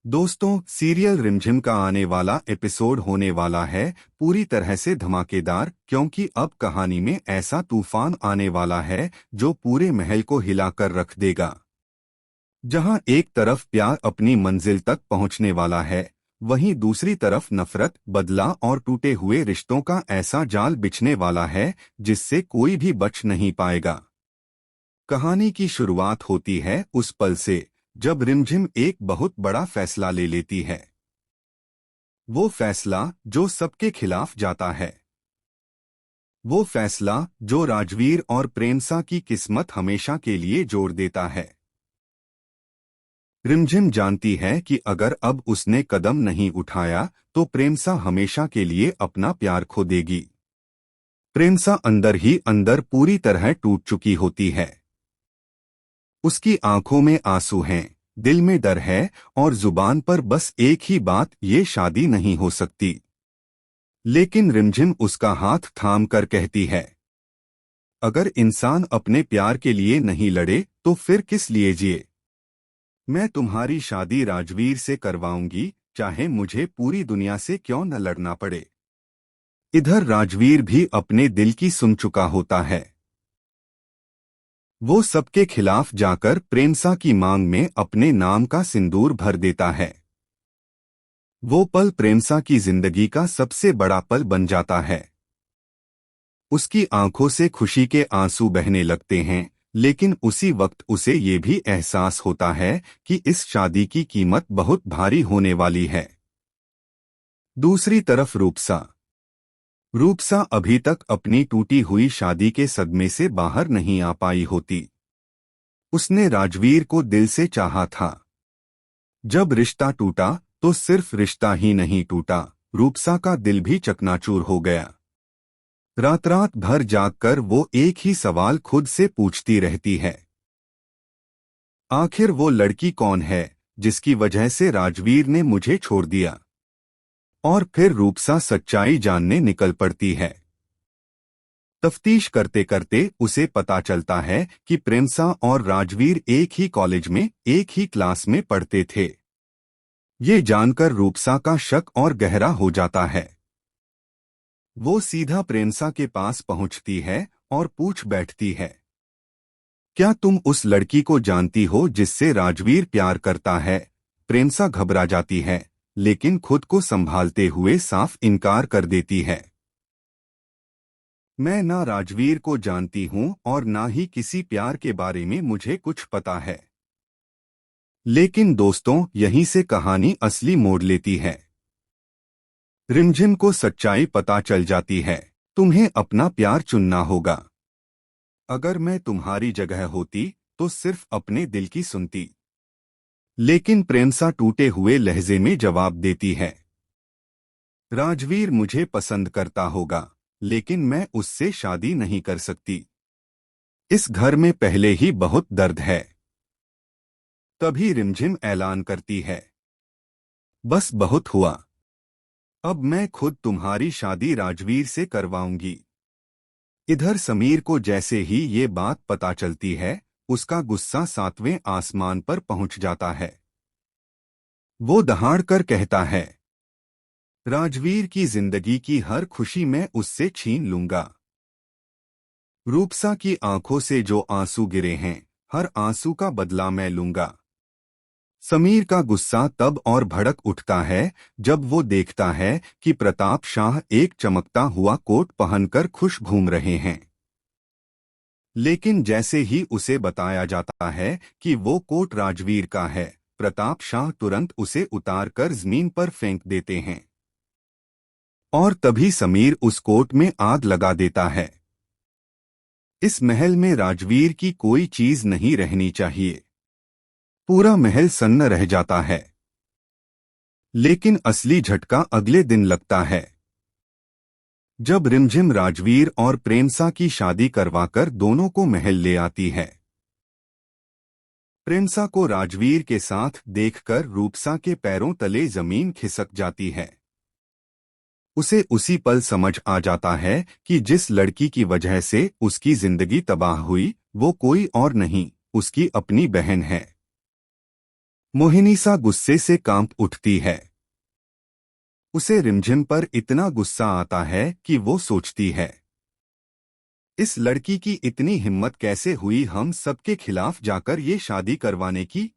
दोस्तों, सीरियल रिमझिम का आने वाला एपिसोड होने वाला है पूरी तरह से धमाकेदार, क्योंकि अब कहानी में ऐसा तूफान आने वाला है जो पूरे महल को हिलाकर रख देगा। जहां एक तरफ प्यार अपनी मंजिल तक पहुंचने वाला है, वहीं दूसरी तरफ नफरत, बदला और टूटे हुए रिश्तों का ऐसा जाल बिछने वाला है जिससे कोई भी बच नहीं पाएगा। कहानी की शुरुआत होती है उस पल से जब रिमझिम एक बहुत बड़ा फैसला ले लेती है। वो फैसला जो सबके खिलाफ जाता है। वो फैसला जो राजवीर और प्रेमसा की किस्मत हमेशा के लिए जोड़ देता है। रिमझिम जानती है कि अगर अब उसने कदम नहीं उठाया तो प्रेमसा हमेशा के लिए अपना प्यार खो देगी। प्रेमसा अंदर ही अंदर पूरी तरह टूट चुकी होती है। उसकी आंखों में आंसू हैं, दिल में डर है और जुबान पर बस एक ही बात, ये शादी नहीं हो सकती। लेकिन रिमझिम उसका हाथ थाम कर कहती है, अगर इंसान अपने प्यार के लिए नहीं लड़े तो फिर किस लिए जिए। मैं तुम्हारी शादी राजवीर से करवाऊंगी, चाहे मुझे पूरी दुनिया से क्यों न लड़ना पड़े। इधर राजवीर भी अपने दिल की सुन चुका होता है। वो सबके खिलाफ जाकर प्रेमसा की मांग में अपने नाम का सिंदूर भर देता है। वो पल प्रेमसा की जिंदगी का सबसे बड़ा पल बन जाता है। उसकी आंखों से खुशी के आंसू बहने लगते हैं, लेकिन उसी वक्त उसे ये भी एहसास होता है कि इस शादी की कीमत बहुत भारी होने वाली है। दूसरी तरफ रूपसा रूपसा अभी तक अपनी टूटी हुई शादी के सदमे से बाहर नहीं आ पाई होती। उसने राजवीर को दिल से चाहा था। जब रिश्ता टूटा तो सिर्फ रिश्ता ही नहीं टूटा, रूपसा का दिल भी चकनाचूर हो गया। रात रात भर जागकर वो एक ही सवाल खुद से पूछती रहती है, आखिर वो लड़की कौन है जिसकी वजह से राजवीर ने मुझे छोड़ दिया। और फिर रूपसा सच्चाई जानने निकल पड़ती है। तफ्तीश करते करते उसे पता चलता है कि प्रेमसा और राजवीर एक ही कॉलेज में, एक ही क्लास में पढ़ते थे। ये जानकर रूपसा का शक और गहरा हो जाता है। वो सीधा प्रेमसा के पास पहुंचती है और पूछ बैठती है, क्या तुम उस लड़की को जानती हो जिससे राजवीर प्यार करता है। प्रेमसा घबरा जाती है, लेकिन खुद को संभालते हुए साफ इनकार कर देती है। मैं ना राजवीर को जानती हूं और ना ही किसी प्यार के बारे में मुझे कुछ पता है। लेकिन दोस्तों, यहीं से कहानी असली मोड़ लेती है। रिमझिम को सच्चाई पता चल जाती है। तुम्हें अपना प्यार चुनना होगा। अगर मैं तुम्हारी जगह होती तो सिर्फ अपने दिल की सुनती। लेकिन प्रेमसा टूटे हुए लहजे में जवाब देती है, राजवीर मुझे पसंद करता होगा, लेकिन मैं उससे शादी नहीं कर सकती। इस घर में पहले ही बहुत दर्द है। तभी रिमझिम ऐलान करती है, बस बहुत हुआ। अब मैं खुद तुम्हारी शादी राजवीर से करवाऊंगी। इधर समीर को जैसे ही ये बात पता चलती है, उसका गुस्सा 7वें आसमान पर पहुंच जाता है। वो दहाड़कर कहता है, राजवीर की जिंदगी की हर खुशी मैं उससे छीन लूंगा। रूपसा की आंखों से जो आंसू गिरे हैं, हर आंसू का बदला मैं लूंगा। समीर का गुस्सा तब और भड़क उठता है जब वो देखता है कि प्रताप शाह एक चमकता हुआ कोट पहनकर खुश घूम रहे हैं। लेकिन जैसे ही उसे बताया जाता है कि वो कोट राजवीर का है, प्रताप शाह तुरंत उसे उतारकर जमीन पर फेंक देते हैं। और तभी समीर उस कोट में आग लगा देता है। इस महल में राजवीर की कोई चीज नहीं रहनी चाहिए। पूरा महल सन्न रह जाता है। लेकिन असली झटका अगले दिन लगता है, जब रिमझिम राजवीर और प्रेमसा की शादी करवाकर दोनों को महल ले आती है। प्रेमसा को राजवीर के साथ देखकर रूपसा के पैरों तले जमीन खिसक जाती है। उसे उसी पल समझ आ जाता है कि जिस लड़की की वजह से उसकी जिंदगी तबाह हुई, वो कोई और नहीं, उसकी अपनी बहन है। मोहिनीसा गुस्से से कांप उठती है। उसे रिमझिम पर इतना गुस्सा आता है कि वो सोचती है, इस लड़की की इतनी हिम्मत कैसे हुई हम सबके खिलाफ जाकर ये शादी करवाने की।